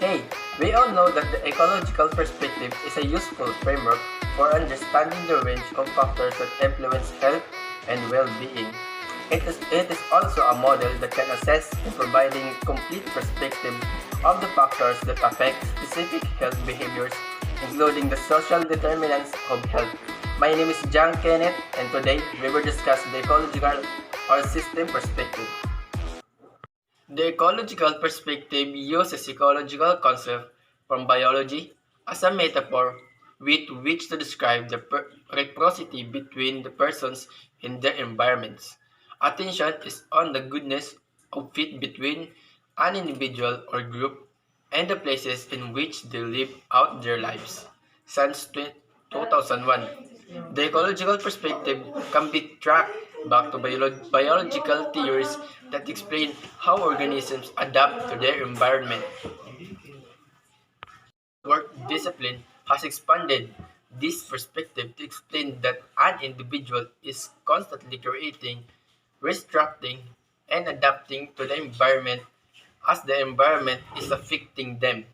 Hey, we all know that the ecological perspective is a useful framework for understanding the range of factors that influence health and well-being. It is also a model that can assess in providing complete perspective of the factors that affect specific health behaviors, including the social determinants of health. My name is John Kenneth, and today we will discuss the ecological or system perspective. The ecological perspective uses ecological concepts from biology as a metaphor with which to describe the reciprocity between the persons and their environments. Attention is on the goodness of fit between an individual or group and the places in which they live out their lives. Since 2001, the ecological perspective can be tracked back to biological theories that explain how organisms adapt to their environment. Work discipline has expanded this perspective to explain that an individual is constantly creating, restructuring, and adapting to the environment as the environment is affecting them.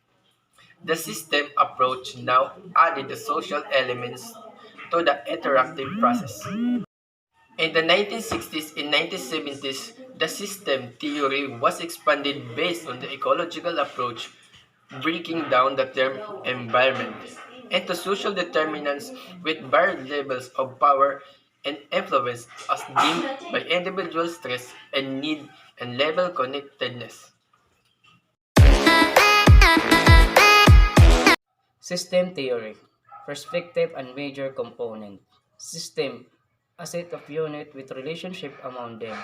The system approach now added the social elements to the interactive process. In the 1960s and 1970s, the system theory was expanded based on the ecological approach, breaking down the term environment into social determinants with varied levels of power and influence as deemed by individual stress and need and level connectedness. System theory, perspective and major component. System, a set of units with relationship among them.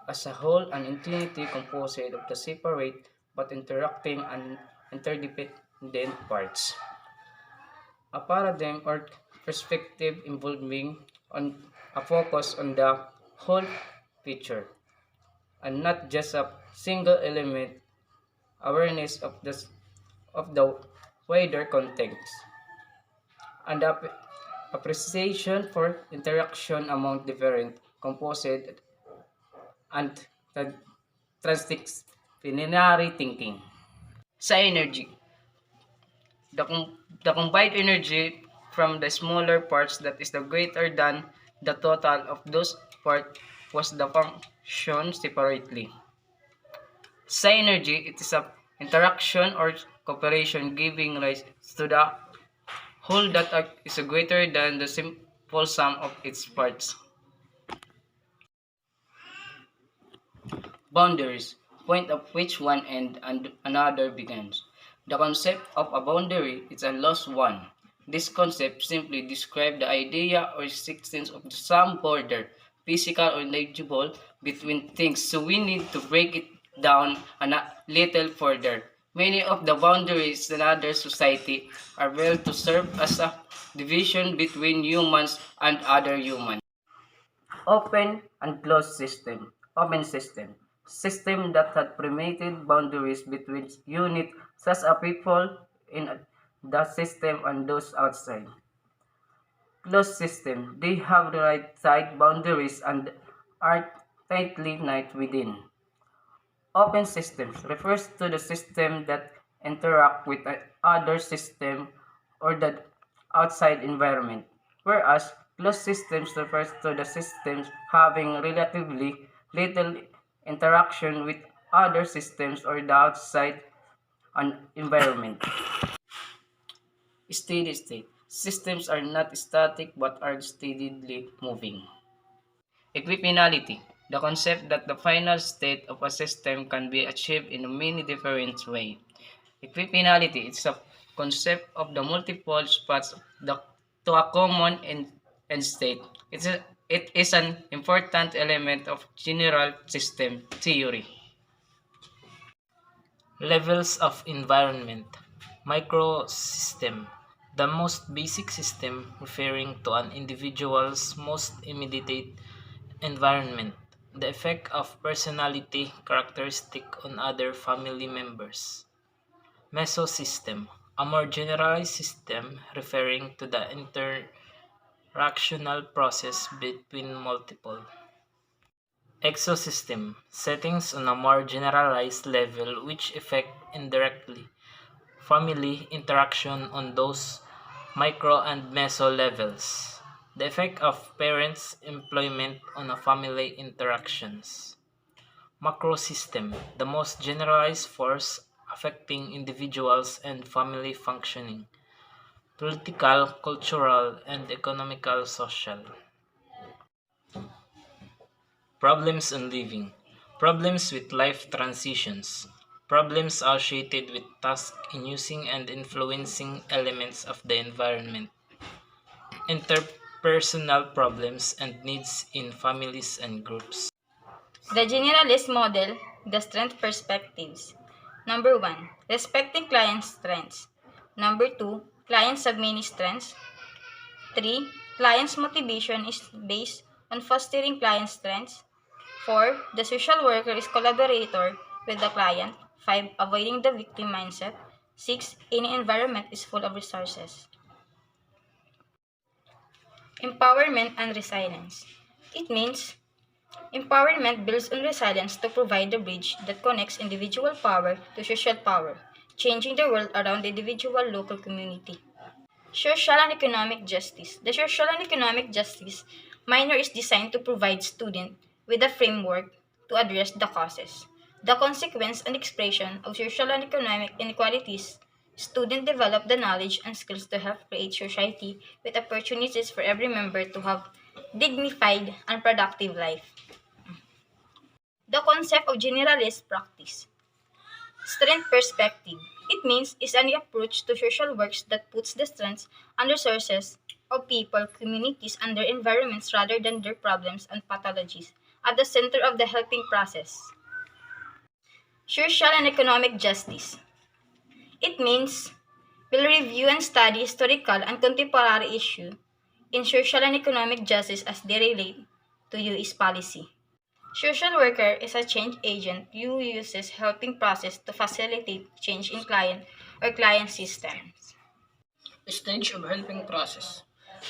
As a whole, an entity composed of the separate but interacting and interdependent parts. A paradigm or perspective involving on a focus on the whole picture and not just a single element, awareness of the wider context, and appreciation for interaction among different composite and transdisciplinary thinking. Sa energy, the combined energy from the smaller parts that is the greater than the total of those parts was the function separately. Sa energy, it is a interaction or cooperation giving rise to the whole that is greater than the simple sum of its parts. Boundaries, point of which one end and another begins. The concept of a boundary is a lost one. This concept simply describes the idea or existence of some border, physical or negligible, between things, so we need to break it down a little further. Many of the boundaries in other society are built to serve as a division between humans and other humans. Open and closed system. Open system. System that had primitive boundaries between units such as people in the system and those outside. Closed system. They have the right side boundaries and are tightly knit within. Open systems refers to the system that interact with other system or the outside environment, whereas closed systems refers to the systems having relatively little interaction with other systems or the outside environment. Steady state. Systems are not static but are steadily moving. Equifinality, the concept that the final state of a system can be achieved in many different ways. Equifinality is a concept of the multiple paths to a common end state. It is an important element of general system theory. Levels of environment. Microsystem. The most basic system referring to an individual's most immediate environment. The effect of personality characteristic on other family members. Mesosystem. A more generalized system referring to the interactional process between multiple. Exosystem. Settings on a more generalized level which affect indirectly family interaction on those micro and meso levels. The effect of parents' employment on a family interactions. Macro system, the most generalized force affecting individuals and family functioning. Political, cultural, and economical social. Problems in living. Problems with life transitions. Problems associated with tasks in using and influencing elements of the environment. Interpersonal problems and needs in families and groups. The generalist model, the strength perspectives. Number 1, respecting client's strengths. Number 2, client's submini strengths. 3, client's motivation is based on fostering client's strengths. 4, the social worker is collaborator with the client. 5, avoiding the victim mindset. 6, any environment is full of resources. Empowerment and resilience. It means empowerment builds on resilience to provide the bridge that connects individual power to social power, changing the world around the individual local community. Social and economic justice. The social and economic justice minor is designed to provide students with a framework to address the causes, the consequence and expression of social and economic inequalities. Students develop the knowledge and skills to help create society with opportunities for every member to have dignified and productive life. The concept of generalist practice. Strength perspective. It means is any approach to social works that puts the strengths and resources of people, communities, and their environments rather than their problems and pathologies at the center of the helping process. Social and economic justice. It means will review and study historical and contemporary issues in social and economic justice as they relate to US policy. Social worker is a change agent who uses helping process to facilitate change in client or client systems. Stage of helping process.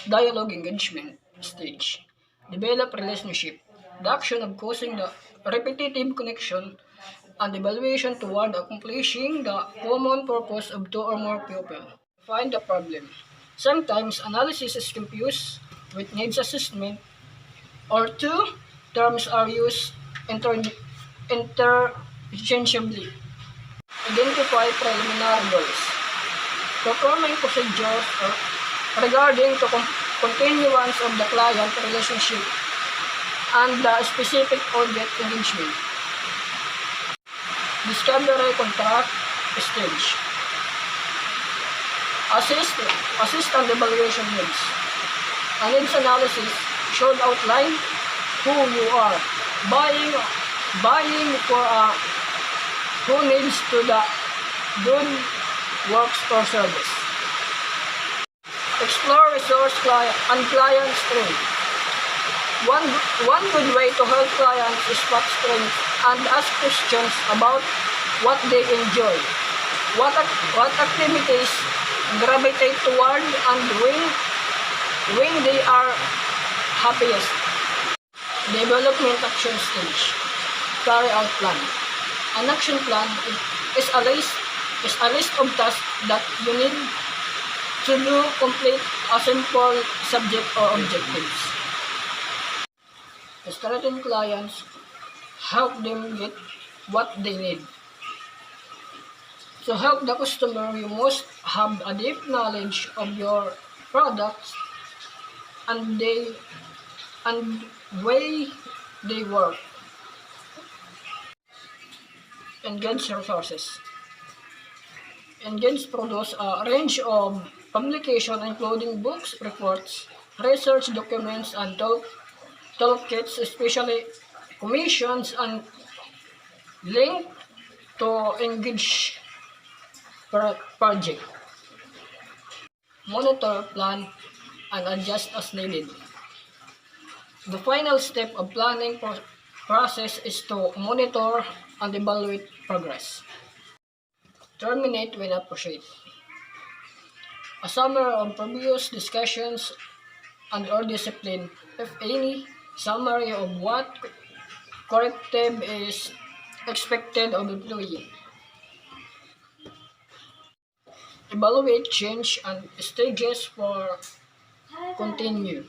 Dialogue engagement stage. Develop relationship. The action of causing the repetitive connection and evaluation toward accomplishing the common purpose of two or more people. Find the problem. Sometimes analysis is confused with needs assessment or two terms are used interchangeably. Identify preliminary goals. Performing procedures regarding the continuance of the client relationship and the specific audit engagement. Discovery contract stage. Assist and evaluation needs. A needs analysis should outline who you are buying for who needs to the good works or service. Explore resource client strength. One good way to help clients is spot strength and ask questions about what they enjoy, what activities gravitate toward, and when they are happiest. Development action stage. Carry out plan. An action plan is a list of tasks that you need to do complete a simple subject or objectives. Strengthen clients, help them get what they need. To help the customer, you must have a deep knowledge of your products and way they work. Engage resources. Engage produce a range of publications including books, reports, research documents, and toolkits, especially commissions and link to engage project. Monitor, plan, and adjust as needed. The final step of planning process is to monitor and evaluate progress. Terminate when appropriate. A summary of previous discussions and or discipline, if any, summary of what corrective is expected of employee. evaluate change and stages for continue.